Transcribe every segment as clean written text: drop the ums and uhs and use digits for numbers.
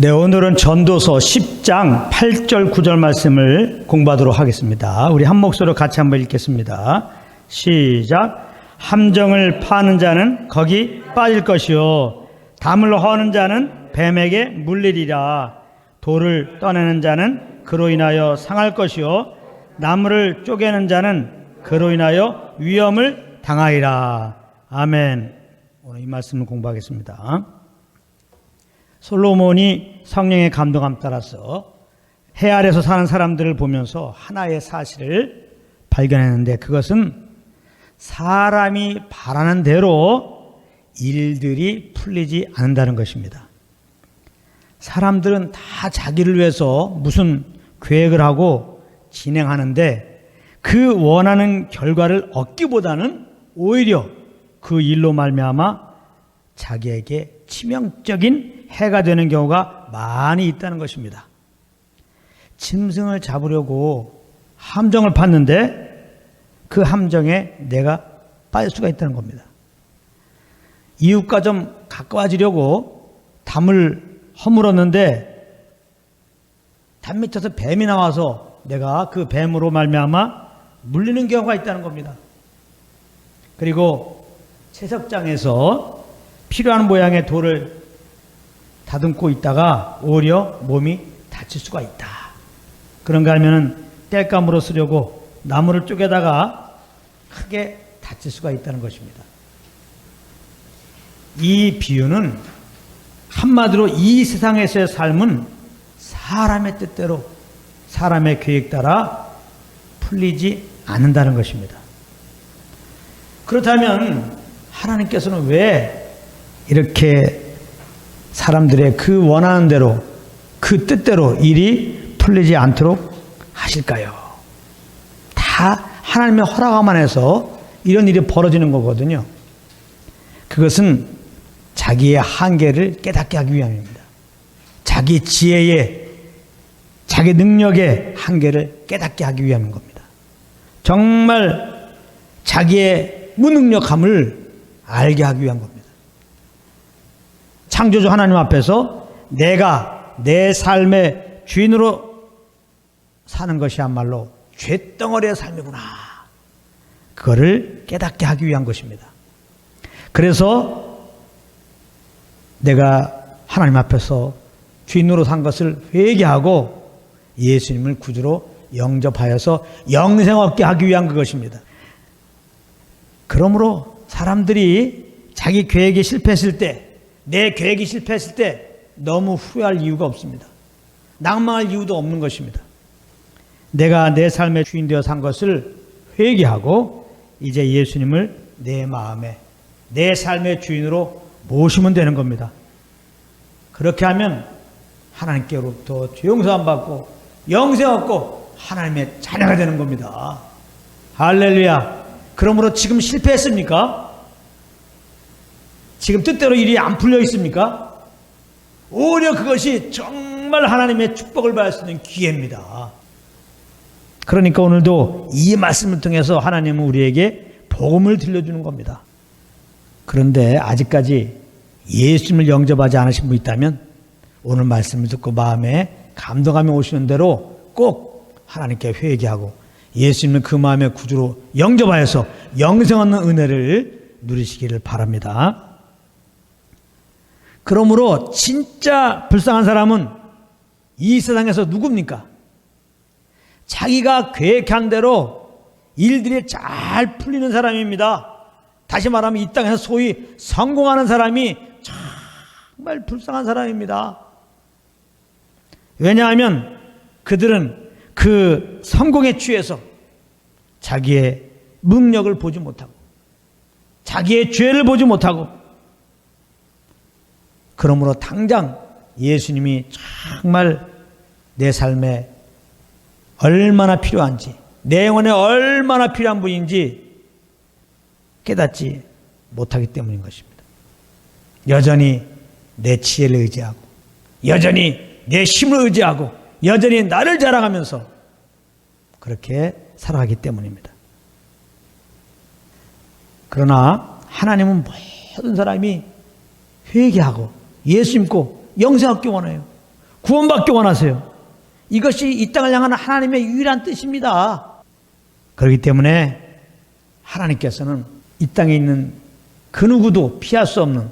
네, 오늘은 전도서 10장 8절 9절 말씀을 공부하도록 하겠습니다. 우리 한 목소리로 같이 한번 읽겠습니다. 시작. 함정을 파는 자는 거기 빠질 것이요 담을 허는 자는 뱀에게 물리리라. 돌을 떠내는 자는 그로 인하여 상할 것이요 나무를 쪼개는 자는 그로 인하여 위험을 당하리라. 아멘. 오늘 이 말씀을 공부하겠습니다. 솔로몬이 성령의 감동함 따라서 해 아래서 사는 사람들을 보면서 하나의 사실을 발견했는데, 그것은 사람이 바라는 대로 일들이 풀리지 않는다는 것입니다. 사람들은 다 자기를 위해서 무슨 계획을 하고 진행하는데, 그 원하는 결과를 얻기보다는 오히려 그 일로 말미암아 자기에게 치명적인 해가 되는 경우가 많이 있다는 것입니다. 짐승을 잡으려고 함정을 팠는데 그 함정에 내가 빠질 수가 있다는 겁니다. 이웃과 좀 가까워지려고 담을 허물었는데 담 밑에서 뱀이 나와서 내가 그 뱀으로 말미암아 물리는 경우가 있다는 겁니다. 그리고 채석장에서 필요한 모양의 돌을 다듬고 있다가 오히려 몸이 다칠 수가 있다. 그런가 하면은 땔감으로 쓰려고 나무를 쪼개다가 크게 다칠 수가 있다는 것입니다. 이 비유는 한마디로 이 세상에서의 삶은 사람의 뜻대로 사람의 계획 따라 풀리지 않는다는 것입니다. 그렇다면 하나님께서는 왜 이렇게 사람들의 그 원하는 대로 그 뜻대로 일이 풀리지 않도록 하실까요? 다 하나님의 허락만 해서 이런 일이 벌어지는 거거든요. 그것은 자기의 한계를 깨닫게 하기 위함입니다. 자기 지혜의, 자기 능력의 한계를 깨닫게 하기 위함인 겁니다. 정말 자기의 무능력함을 알게 하기 위한 겁니다. 창조주 하나님 앞에서 내가 내 삶의 주인으로 사는 것이야말로 쇳덩어리의 삶이구나, 그거를 깨닫게 하기 위한 것입니다. 그래서 내가 하나님 앞에서 주인으로 산 것을 회개하고 예수님을 구주로 영접하여서 영생 얻게 하기 위한 그것입니다. 그러므로 사람들이 자기 계획이 실패했을 때, 내 계획이 실패했을 때 너무 후회할 이유가 없습니다. 낭망할 이유도 없는 것입니다. 내가 내 삶의 주인 되어 산 것을 회개하고 이제 예수님을 내 마음에, 내 삶의 주인으로 모시면 되는 겁니다. 그렇게 하면 하나님께로부터 용서함 받고 영생 얻고 하나님의 자녀가 되는 겁니다. 할렐루야. 그러므로 지금 실패했습니까? 지금 뜻대로 일이 안 풀려 있습니까? 오히려 그것이 정말 하나님의 축복을 받을 수 있는 기회입니다. 그러니까 오늘도 이 말씀을 통해서 하나님은 우리에게 복음을 들려주는 겁니다. 그런데 아직까지 예수님을 영접하지 않으신 분 있다면 오늘 말씀을 듣고 마음에 감동함이 오시는 대로 꼭 하나님께 회개하고 예수님을 그 마음의 구주로 영접하여서 영생 얻는 은혜를 누리시기를 바랍니다. 그러므로 진짜 불쌍한 사람은 이 세상에서 누굽니까? 자기가 계획한 대로 일들이 잘 풀리는 사람입니다. 다시 말하면 이 땅에서 소위 성공하는 사람이 정말 불쌍한 사람입니다. 왜냐하면 그들은 그 성공에 취해서 자기의 능력을 보지 못하고 자기의 죄를 보지 못하고, 그러므로 당장 예수님이 정말 내 삶에 얼마나 필요한지, 내 영혼에 얼마나 필요한 분인지 깨닫지 못하기 때문인 것입니다. 여전히 내 지혜를 의지하고 여전히 내 힘을 의지하고 여전히 나를 자랑하면서 그렇게 살아가기 때문입니다. 그러나 하나님은 모든 사람이 회개하고 예수 믿고 영생 얻기 원해요. 구원받기 원하세요. 이것이 이 땅을 향하는 하나님의 유일한 뜻입니다. 그렇기 때문에 하나님께서는 이 땅에 있는 그 누구도 피할 수 없는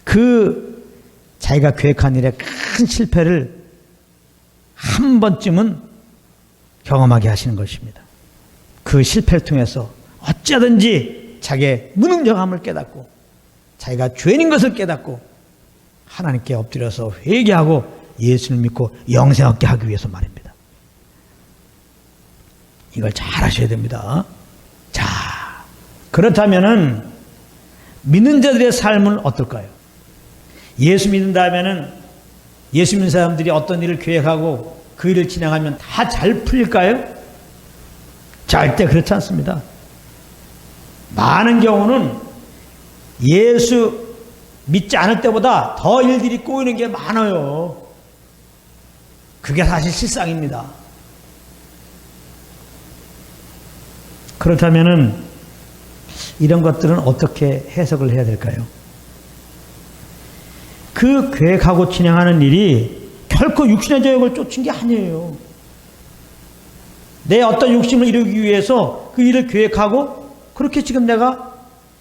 그 자기가 계획한 일의 큰 실패를 한 번쯤은 경험하게 하시는 것입니다. 그 실패를 통해서 어쩌든지 자기의 무능력함을 깨닫고 자기가 죄인인 것을 깨닫고 하나님께 엎드려서 회개하고 예수를 믿고 영생 얻게 하기 위해서 말입니다. 이걸 잘 하셔야 됩니다. 자, 그렇다면은 믿는 자들의 삶은 어떨까요? 예수 믿는 다음에는 예수 믿는 사람들이 어떤 일을 계획하고 그 일을 진행하면 다 잘 풀릴까요? 절대 그렇지 않습니다. 많은 경우는 예수 믿지 않을 때보다 더 일들이 꼬이는 게 많아요. 그게 사실 실상입니다. 그렇다면은 이런 것들은 어떻게 해석을 해야 될까요? 그 계획하고 진행하는 일이 결코 육신의 저욕을 쫓은 게 아니에요. 내 어떤 욕심을 이루기 위해서 그 일을 계획하고 그렇게 지금 내가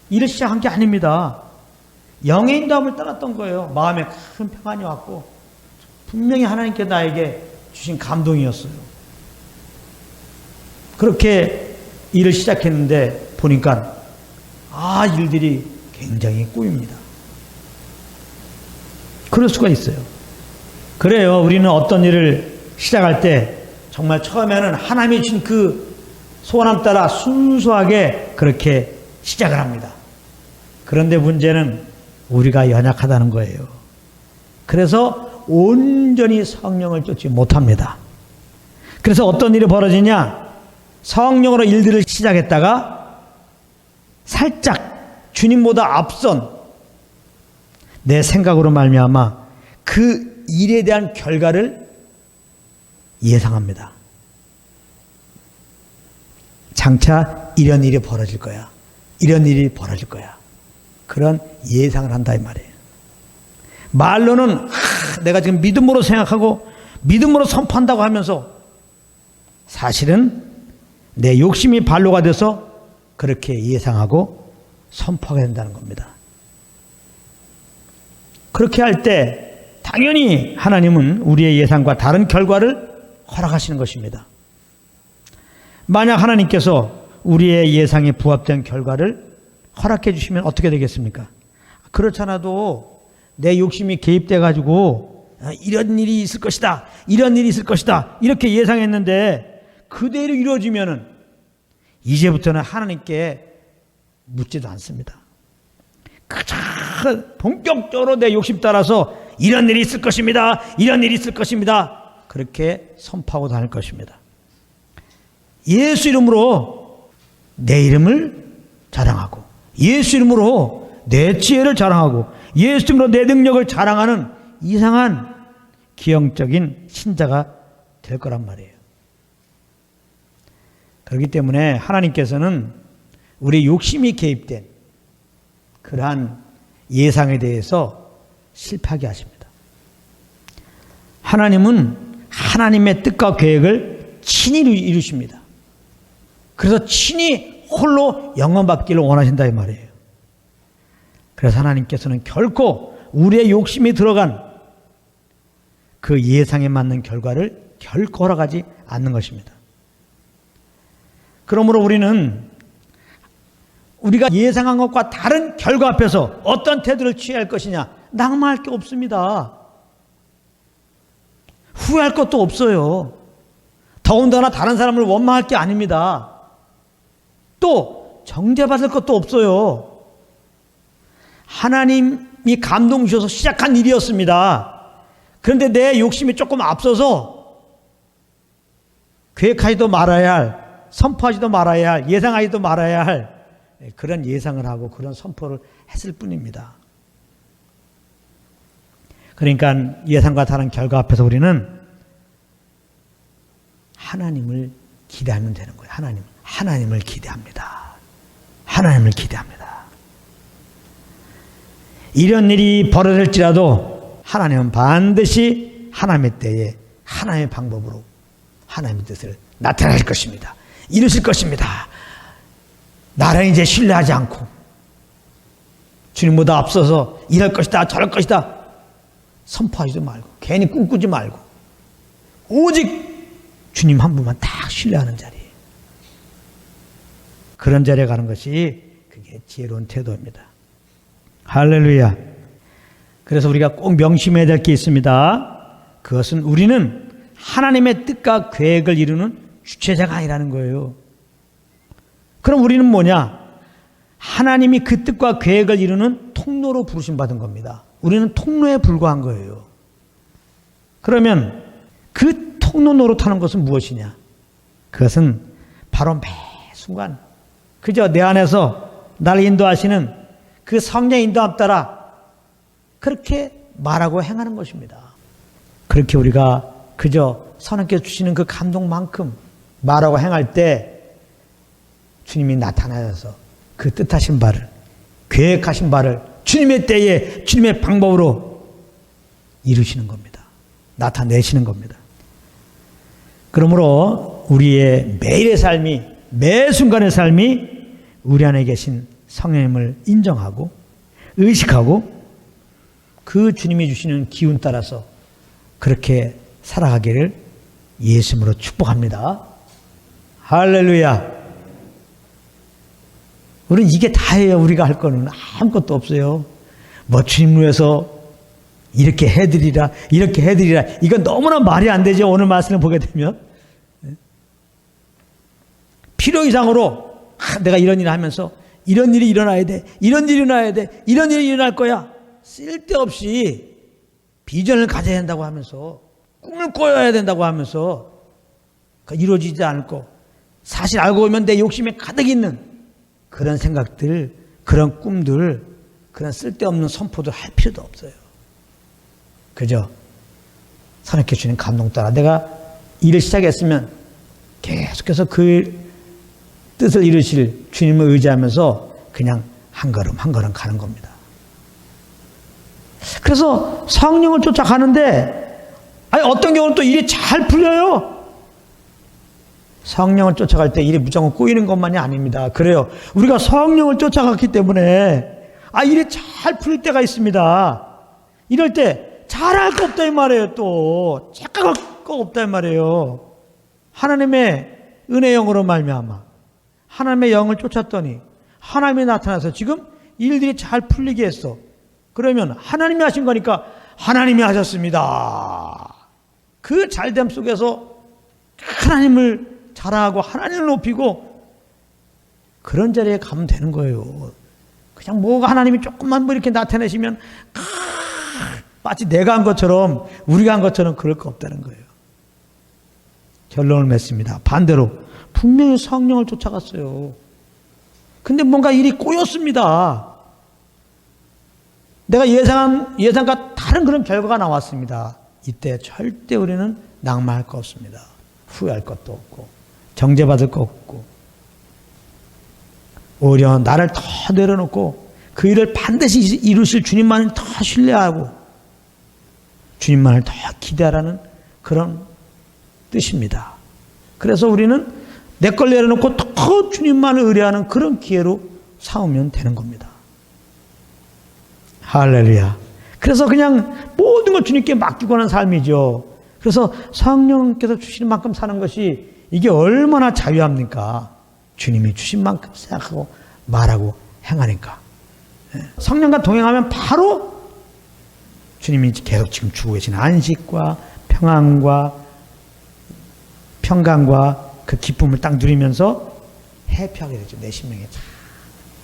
일을 시작한 게 아닙니다. 영의 인도함을 따랐던 거예요. 마음에 큰 평안이 왔고 분명히 하나님께 나에게 주신 감동이었어요. 그렇게 일을 시작했는데 보니까 일들이 굉장히 꼬입니다. 그럴 수가 있어요. 그래요. 우리는 어떤 일을 시작할 때 정말 처음에는 하나님이 주신 그 소원함 따라 순수하게 그렇게 시작을 합니다. 그런데 문제는 우리가 연약하다는 거예요. 그래서 온전히 성령을 쫓지 못합니다. 그래서 어떤 일이 벌어지냐? 성령으로 일들을 시작했다가 살짝 주님보다 앞선 내 생각으로 말미암아 그 일에 대한 결과를 예상합니다. 장차 이런 일이 벌어질 거야. 이런 일이 벌어질 거야. 그런 예상을 한다 이 말이에요. 말로는 내가 지금 믿음으로 생각하고 믿음으로 선포한다고 하면서 사실은 내 욕심이 발로가 돼서 그렇게 예상하고 선포하게 된다는 겁니다. 그렇게 할 때 당연히 하나님은 우리의 예상과 다른 결과를 허락하시는 것입니다. 만약 하나님께서 우리의 예상에 부합된 결과를 허락해 주시면 어떻게 되겠습니까? 그렇잖아도 내 욕심이 개입돼 가지고 이런 일이 있을 것이다, 이런 일이 있을 것이다 이렇게 예상했는데 그대로 이루어지면은 이제부터는 하나님께 묻지도 않습니다. 그저 본격적으로 내 욕심 따라서 이런 일이 있을 것입니다, 이런 일이 있을 것입니다 그렇게 선포하고 다닐 것입니다. 예수 이름으로 내 이름을 자랑하고 예수 이름으로 내 지혜를 자랑하고 예수 이름으로 내 능력을 자랑하는 이상한 기형적인 신자가 될 거란 말이에요. 그렇기 때문에 하나님께서는 우리 욕심이 개입된 그러한 예상에 대해서 실패하게 하십니다. 하나님은 하나님의 뜻과 계획을 친히 이루십니다. 그래서 친히 홀로 영원받기를 원하신다 이 말이에요. 그래서 하나님께서는 결코 우리의 욕심이 들어간 그 예상에 맞는 결과를 결코 허락하지 않는 것입니다. 그러므로 우리는 우리가 예상한 것과 다른 결과 앞에서 어떤 태도를 취해야 할 것이냐 낙마할 게 없습니다. 후회할 것도 없어요. 더군다나 다른 사람을 원망할 게 아닙니다. 또 정죄받을 것도 없어요. 하나님이 감동 주셔서 시작한 일이었습니다. 그런데 내 욕심이 조금 앞서서 계획하지도 말아야 할, 선포하지도 말아야 할, 예상하지도 말아야 할 그런 예상을 하고 그런 선포를 했을 뿐입니다. 그러니까 예상과 다른 결과 앞에서 우리는 하나님을 기대하면 되는 거예요. 하나님을 기대합니다. 하나님을 기대합니다. 이런 일이 벌어질지라도 하나님은 반드시 하나님의 때에 하나님의 방법으로 하나님의 뜻을 나타내실 것입니다. 이루실 것입니다. 나를 이제 신뢰하지 않고 주님보다 앞서서 이럴 것이다 저럴 것이다 선포하지도 말고 괜히 꿈꾸지 말고 오직 주님 한 분만 딱 신뢰하는 자리예요. 그런 자리에 가는 것이 그게 지혜로운 태도입니다. 할렐루야. 그래서 우리가 꼭 명심해야 될 게 있습니다. 그것은 우리는 하나님의 뜻과 계획을 이루는 주체자가 아니라는 거예요. 그럼 우리는 뭐냐? 하나님이 그 뜻과 계획을 이루는 통로로 부르심받은 겁니다. 우리는 통로에 불과한 거예요. 그러면 그 통로 노릇하는 것은 무엇이냐? 그것은 바로 매 순간 그저 내 안에서 나를 인도하시는 그 성령의 인도함 따라 그렇게 말하고 행하는 것입니다. 그렇게 우리가 그저 선하게 주시는 그 감동만큼 말하고 행할 때 주님이 나타나셔서 그 뜻하신 바를 계획하신 바를 주님의 때에 주님의 방법으로 이루시는 겁니다. 나타내시는 겁니다. 그러므로 우리의 매일의 삶이 매 순간의 삶이 우리 안에 계신 성령님을 인정하고 의식하고 그 주님이 주시는 기운 따라서 그렇게 살아가기를 예수님으로 축복합니다. 할렐루야. 우리는 이게 다예요. 우리가 할 거는 아무것도 없어요. 뭐 주님 위해서 이렇게 해드리라 이렇게 해드리라 이건 너무나 말이 안 되죠. 오늘 말씀을 보게 되면 필요 이상으로 내가 이런 일을 하면서 이런 일이 일어나야 돼 이런 일이 일어나야 돼 이런 일이 일어날 거야 쓸데없이 비전을 가져야 된다고 하면서 꿈을 꿔야 된다고 하면서 이루어지지 않을 거 사실 알고 보면 내 욕심에 가득 있는 그런 생각들 그런 꿈들 그런 쓸데없는 선포들 할 필요도 없어요. 그죠? 선하게 주는 감동 따라 내가 일을 시작했으면 계속해서 그 뜻을 이루실 주님을 의지하면서 그냥 한 걸음 한 걸음 가는 겁니다. 그래서 성령을 쫓아가는데 어떤 경우는 또 일이 잘 풀려요. 성령을 쫓아갈 때 일이 무조건 꼬이는 것만이 아닙니다. 그래요. 우리가 성령을 쫓아갔기 때문에 일이 잘 풀릴 때가 있습니다. 이럴 때 잘할 거 없다 이 말이에요. 또 착각할 거 없다 이 말이에요. 하나님의 은혜의 영으로 말미암아 하나님의 영을 쫓았더니 하나님이 나타나서 지금 일들이 잘 풀리게 했어. 그러면 하나님이 하신 거니까 하나님이 하셨습니다. 그 잘됨 속에서 하나님을 자랑하고 하나님을 높이고 그런 자리에 가면 되는 거예요. 그냥 뭐가 하나님이 조금만 뭐 이렇게 나타내시면 마치 내가 한 것처럼 우리가 한 것처럼 그럴 거 없다는 거예요. 결론을 맺습니다. 반대로 분명히 성령을 쫓아갔어요. 근데 뭔가 일이 꼬였습니다. 내가 예상과 다른 그런 결과가 나왔습니다. 이때 절대 우리는 낭만할 거 없습니다. 후회할 것도 없고 정죄받을 거 없고 오히려 나를 더 내려놓고 그 일을 반드시 이루실 주님만을 더 신뢰하고 주님만을 더 기대하라는 그런 뜻입니다. 그래서 우리는 내 걸 내려놓고 더 주님만을 의뢰하는 그런 기회로 삼으면 되는 겁니다. 할렐루야. 그래서 그냥 모든 걸 주님께 맡기고 하는 삶이죠. 그래서 성령께서 주시는 만큼 사는 것이 이게 얼마나 자유합니까? 주님이 주신 만큼 생각하고 말하고 행하니까. 성령과 동행하면 바로 주님이 계속 지금 주고 계신 안식과 평안과 평강과 그 기쁨을 딱 누리면서 해피하게 되죠. 내 심령에 참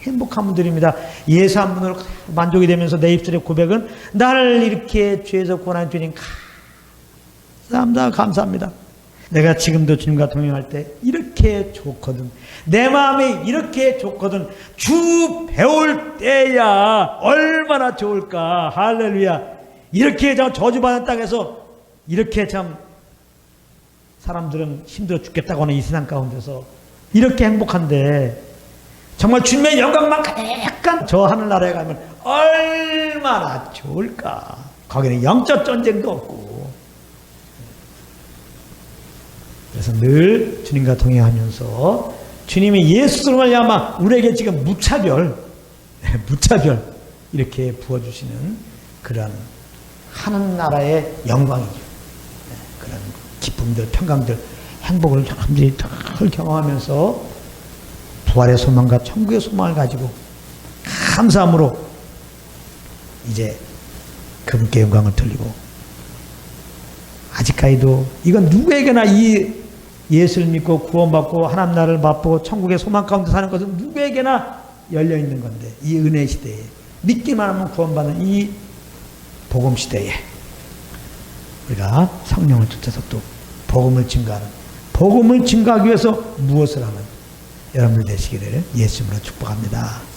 행복함을 드립니다. 예수 한 분으로 만족이 되면서 내 입술의 고백은 나를 이렇게 죄에서 구원한 주님 감사합니다. 내가 지금도 주님과 동행할 때 이렇게 좋거든. 내 마음이 이렇게 좋거든. 주 배울 때야 얼마나 좋을까. 할렐루야. 이렇게 저주받은 땅에서 이렇게 참 사람들은 힘들어 죽겠다고 하는 이 세상 가운데서 이렇게 행복한데 정말 주님의 영광만 가득한 저 하늘나라에 가면 얼마나 좋을까. 거기는 영적 전쟁도 없고 그래서 늘 주님과 동행하면서 주님이 예수로 말미암아 우리에게 지금 무차별 이렇게 부어주시는 그런 하는 나라의 영광이죠. 그런 기쁨들, 평강들, 행복을 사람들이 다 경험하면서 부활의 소망과 천국의 소망을 가지고 감사함으로 이제 그분께 영광을 돌리고, 아직까지도 이건 누구에게나 이 예수를 믿고 구원받고 하나님 나라를 맛보고 천국의 소망 가운데 사는 것은 누구에게나 열려있는 건데, 이 은혜 시대에 믿기만 하면 구원받는 이 복음 시대에 우리가 성령을 쫓아서 또 복음을 증거하기 위해서 무엇을 하는 여러분들 되시기를 예수님으로 축복합니다.